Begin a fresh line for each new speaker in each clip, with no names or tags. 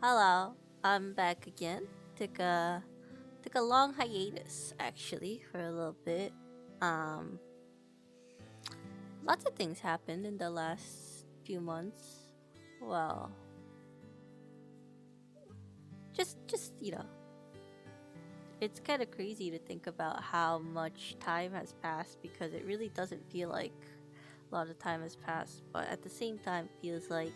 Hello, I'm back again. Took a long hiatus actually for a little bit. Um, Lots of things happened in the last few months. Well, just it's kind of crazy to think about how much time has passed because it really doesn't feel like a lot of time has passed, but at the same time feels like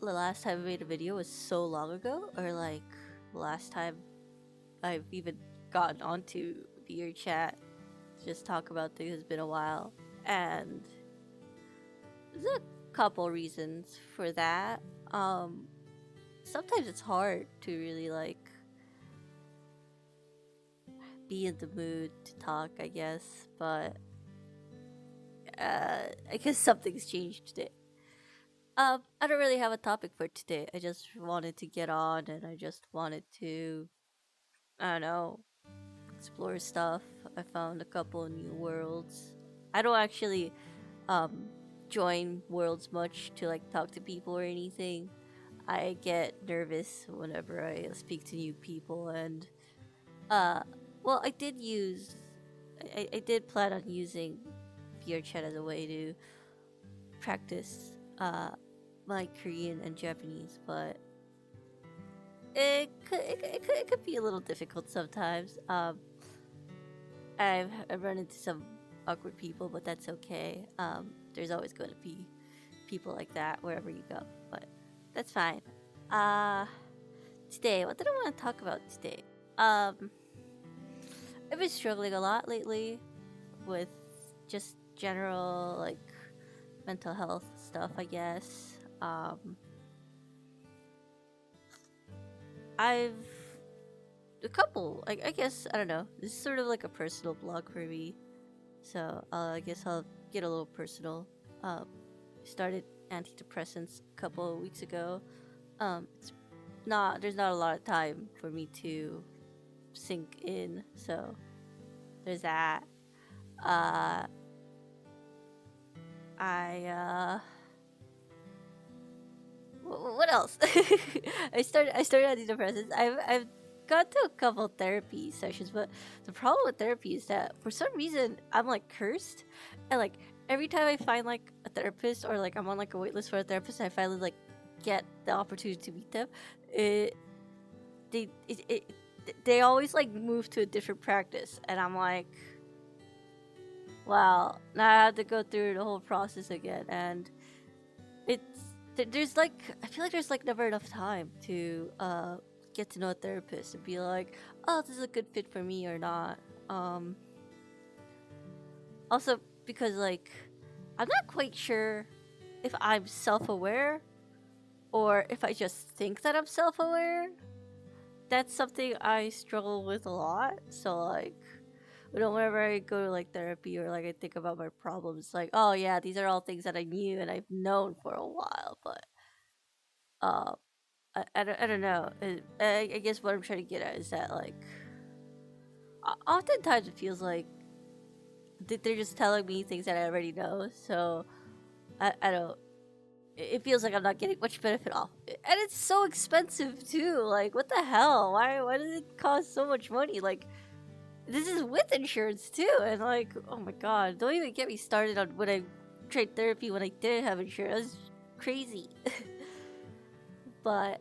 the last time I made a video was so long ago, or like the last time I've even gotten onto vrchat to just talk about things has been a while. And there's a couple reasons for that. Um, Sometimes it's hard to really like be in the mood to talk, I guess, but I guess something's changed today. I don't really have a topic for today. I just wanted to get on and I just wanted to, I don't know, explore stuff. I found a couple new worlds. I don't actually um join worlds much to like talk to people or anything. I get nervous whenever I speak to new people and uh well I did plan on using VRChat as a way to practice my Korean and Japanese, but it could be a little difficult sometimes. I've run into some awkward people, but that's okay. There's always going to be people like that wherever you go, but that's fine. Uh, Today, what did I want to talk about today? Um, I've been struggling a lot lately with just general like mental health stuff, I guess. I've a couple. I guess I don't know. This is sort of like a personal blog for me, so I guess I'll get a little personal. Um, Started antidepressants a couple of weeks ago. It's not there's not a lot of time for me to sink in, so there's that. Uh, I what else? I started antidepressants. I've gone to a couple therapy sessions, but the problem with therapy is that for some reason I'm like cursed, and like every time I find like a therapist or like I'm on like a wait list for a therapist, and I finally like get the opportunity to meet them. It they it they always like move to a different practice, and I'm like, wow, now I have to go through the whole process again, and it's there's like I feel like there's like never enough time to get to know a therapist and be like, oh, this is a good fit for me or not. Um, Also because like I'm not quite sure if I'm self-aware or if I just think that I'm self-aware. That's something I struggle with a lot. So like whenever I go to like therapy or like I think about my problems, like, oh yeah, these are all things that I knew and I've known for a while, but uh I don't know. I guess what I'm trying to get at is that like oftentimes it feels like they're just telling me things that I already know. So I don't. It feels like I'm not getting much benefit off of it, and it's so expensive too. Like what the hell? Why does it cost so much money? Like this is with insurance too, and like oh my god, don't even get me started on when I tried therapy when I didn't have insurance. That's crazy. But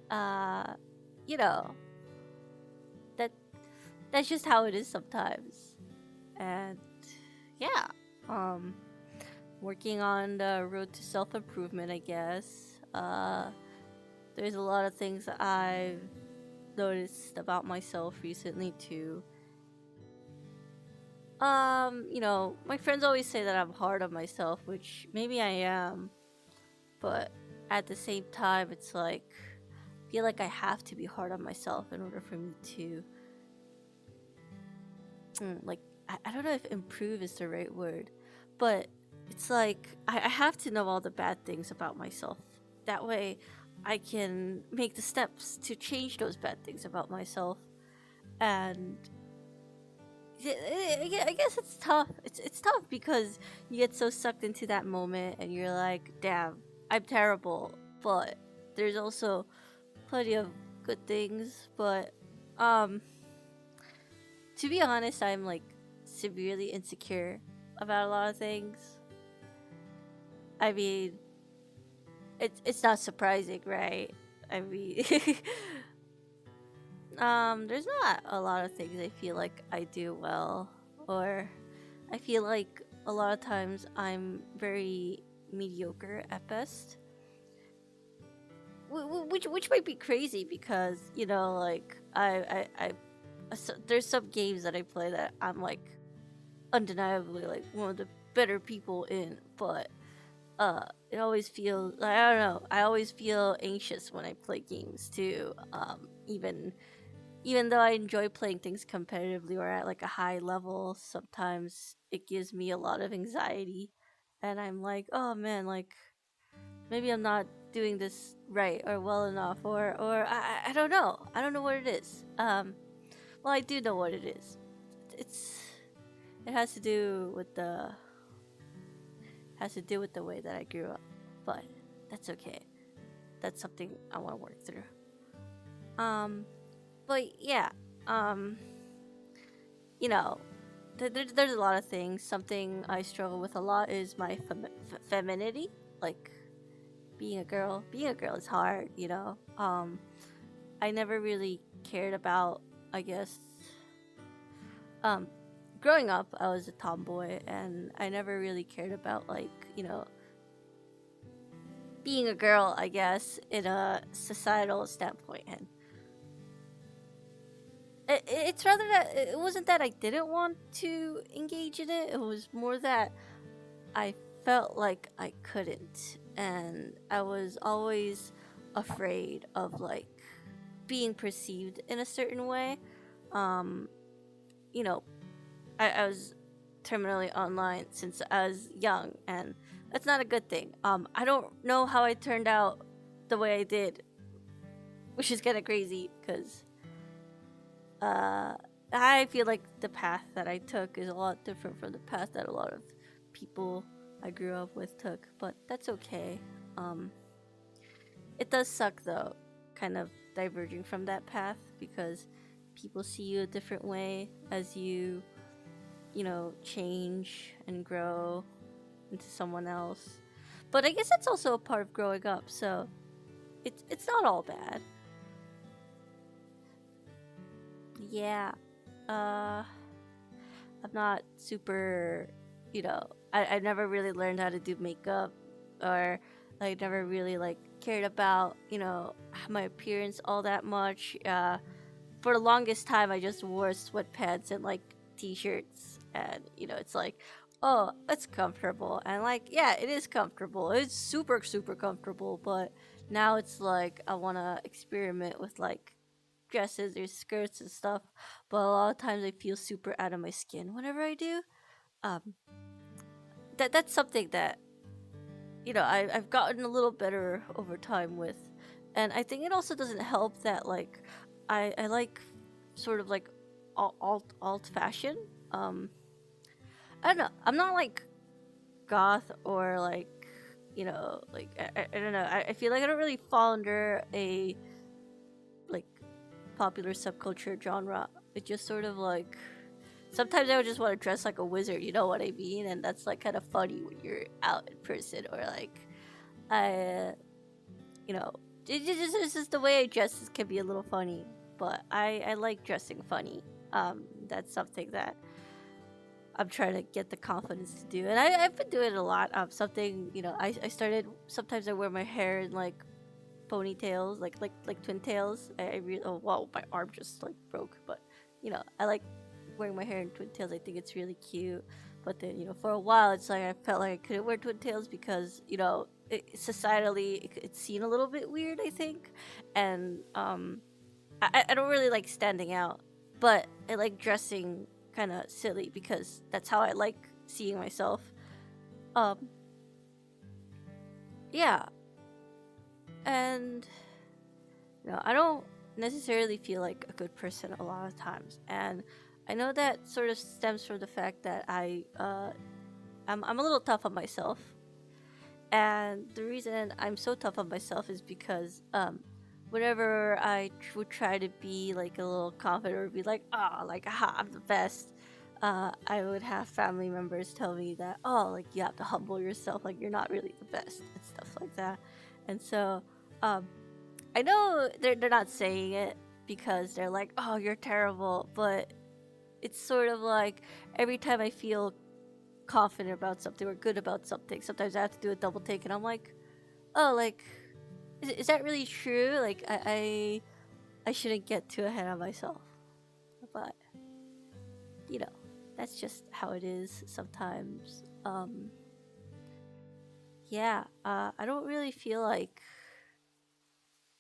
you know that that's just how it is sometimes. And yeah, um, working on the road to self improvement, I guess. There's a lot of things that I've noticed about myself recently too. My friends always say that I'm hard on myself, which maybe I am, but at the same time, it's like I feel like I have to be hard on myself in order for me to like I don't know if improve is the right word, but it's like I have to know all the bad things about myself. That way I can make the steps to change those bad things about myself. And I guess it's tough. It's tough because you get so sucked into that moment and you're like, damn, I'm terrible. But there's also plenty of good things, but um to be honest, I'm like severely insecure about a lot of things. I mean, it's not surprising, right? I mean, there's not a lot of things I feel like I do well, or I feel like a lot of times I'm very mediocre at best. Which might be crazy because like there's some games that I play that I'm like undeniably like one of the better people in, but it always feels, I don't know, I always feel anxious when I play games too. Even though I enjoy playing things competitively or at like a high level, sometimes it gives me a lot of anxiety, and I'm like, oh man, like maybe I'm not doing this right or well enough, or I don't know, I don't know what it is. Well, I do know what it is. It's it has to do with the way that I grew up, but that's okay. That's something I want to work through. Um, but yeah, um, you know, there's a lot of things. Something I struggle with a lot is my femininity. Like being a girl. Being a girl is hard. I never really cared about. I guess. Um, growing up, I was a tomboy, and I never really cared about like being a girl. I guess in a societal standpoint, and it's rather that it wasn't that I didn't want to engage in it. It was more that I felt like I couldn't, and I was always afraid of like being perceived in a certain way. Um, you know, I was terminally online since I was young, and that's not a good thing. I don't know how I turned out the way I did, which is kind of crazy because uh, I feel like the path that I took is a lot different from the path that a lot of people I grew up with took, but that's okay. Um, it does suck though, kind of diverging from that path because people see you a different way as you change and grow into someone else. But I guess that's also a part of growing up, so it's not all bad. Yeah. Uh I'm not super, I never really learned how to do makeup, or I never really like cared about, my appearance all that much. For the longest time I just wore sweatpants and like t-shirts, and it's like, oh, it's comfortable, and like, yeah, it is comfortable, it's super super comfortable, but now it's like I want to experiment with like dresses or skirts and stuff, but a lot of times I feel super out of my skin whenever I do. Um, that's something that I've gotten a little better over time with, and I think it also doesn't help that like I like sort of like alt fashion. Um, I don't know. I'm not like goth or like like I don't know. I feel like I don't really fall under a like popular subculture genre. It just sort of like sometimes I would just want to dress like a wizard, you know what I mean? And that's like kind of funny when you're out in person, or like I, you know, it's just the way I dress can be a little funny, but I like dressing funny. That's something that I'm trying to get the confidence to do, and I've been doing it a lot. Something I started. Sometimes I wear my hair in like ponytails, like twin tails. I really, oh wow, my arm just like broke, but I like wearing my hair in twin tails. I think it's really cute. But then for a while it's like I felt like I couldn't wear twin tails because societally it's seen a little bit weird, I think, and I don't really like standing out, but I like dressing kind of silly because that's how I like seeing myself. Um, yeah, and I don't necessarily feel like a good person a lot of times, and I know that sort of stems from the fact that I'm a little tough on myself, And the reason I'm so tough on myself is because whenever I would try to be like a little confident or be like, oh, like, aha, I'm the best, I would have family members tell me that, oh, like, you have to humble yourself, like, you're not really the best, and stuff like that. And so, um, I know they're not saying it because they're like, oh, you're terrible, but it's sort of like every time I feel confident about something or good about something, sometimes I have to do a double take, and I'm like, oh, like, is that really true? Like, I shouldn't get too ahead of myself, but you know, that's just how it is sometimes. Yeah, I don't really feel like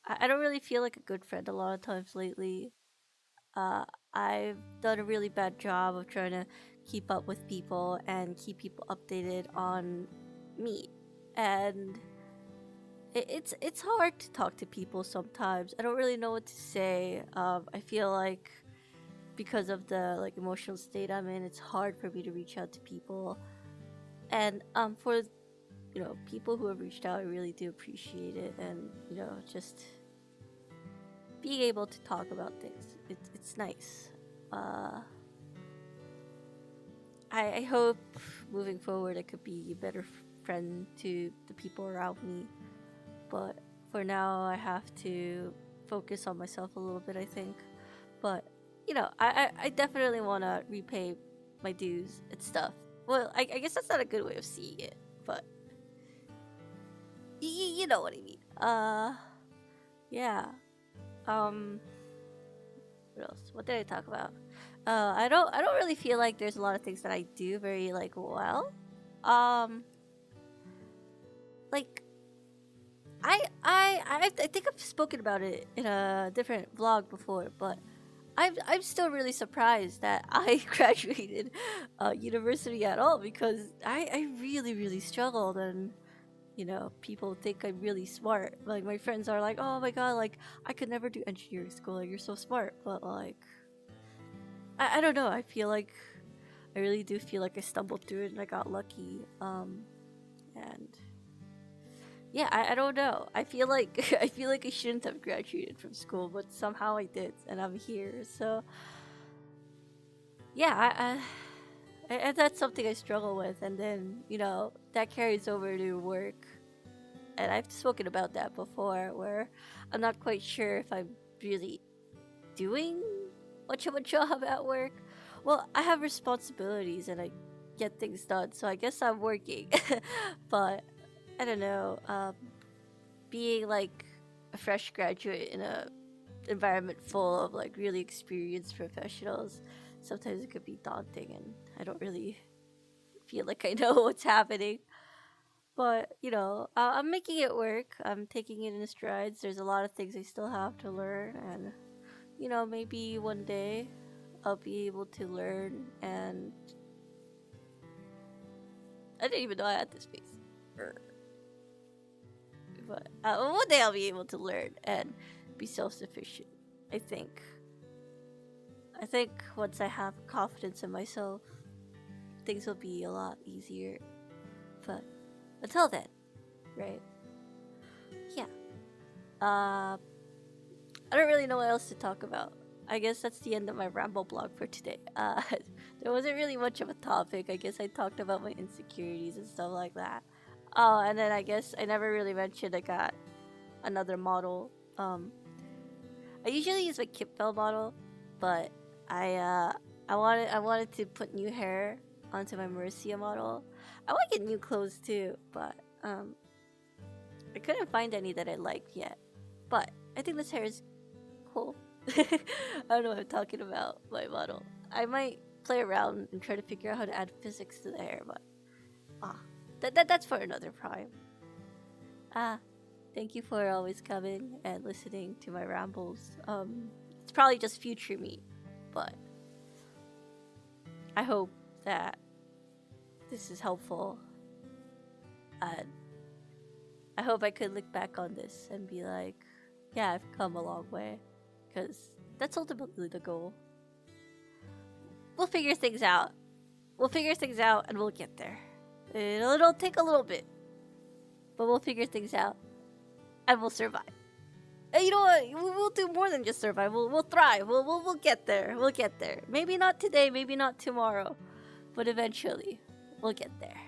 I don't really feel like a good friend a lot of times lately. Uh, I've done a really bad job of trying to keep up with people and keep people updated on me, and it's hard to talk to people sometimes. I don't really know what to say. I feel like because of the like emotional state I'm in, it's hard for me to reach out to people. And for people who have reached out, I really do appreciate it, and just being able to talk about things. It's nice. Uh, I hope moving forward I could be a better friend to the people around me. But for now, I have to focus on myself a little bit, I think. But I definitely want to repay my dues and stuff. Well, I guess that's not a good way of seeing it, but you know what I mean. Yeah. Um, what else? What did I talk about? I don't really feel like there's a lot of things that I do very like well. Um, like I think I've spoken about it in a different vlog before, but I'm still really surprised that I graduated university at all, because I really really struggled, and people think I'm really smart. Like my friends are like, oh my god, like I could never do engineering school. Like you're so smart, but like I don't know. I feel like I really do feel like I stumbled through it and I got lucky. And yeah, I don't know. I feel like I feel like I shouldn't have graduated from school, but somehow I did, and I'm here. So yeah, and that's something I struggle with, and then that carries over to work, and I've spoken about that before, where I'm not quite sure if I'm really doing much of a job at work. Well, I have responsibilities and I get things done, so I guess I'm working, but I don't know. Being like a fresh graduate in a environment full of like really experienced professionals, sometimes it could be daunting, and I don't really feel like I know what's happening. But I'm making it work. I'm taking it in strides. There's a lot of things I still have to learn, and maybe one day I'll be able to learn. And I didn't even know I had this face. But one day I'll be able to learn and be self-sufficient. I think. I think once I have confidence in myself, things will be a lot easier. But until then, right? Yeah. I don't really know what else to talk about. I guess that's the end of my ramble blog for today. There wasn't really much of a topic. I guess I talked about my insecurities and stuff like that. Oh, and then I guess I never really mentioned I got another model. I usually use my Kipfel model, but I wanted to put new hair onto my Marcia model. I want to get new clothes too, but I couldn't find any that I liked yet. But I think this hair is cool. I don't know what I'm talking about, my model. I might play around and try to figure out how to add physics to the hair, but ah, that's for another prime. Ah, thank you for always coming and listening to my rambles. It's probably just future me, but I hope that this is helpful, and I hope I could look back on this and be like, yeah, I've come a long way, because that's ultimately the goal. We'll figure things out. We'll figure things out and we'll get there. It'll take a little bit. but we'll figure things out, and we'll survive. And you know what? We'll do more than just survive. We'll thrive. We'll get there. We'll get there. Maybe not today. Maybe not tomorrow, but eventually, we'll get there.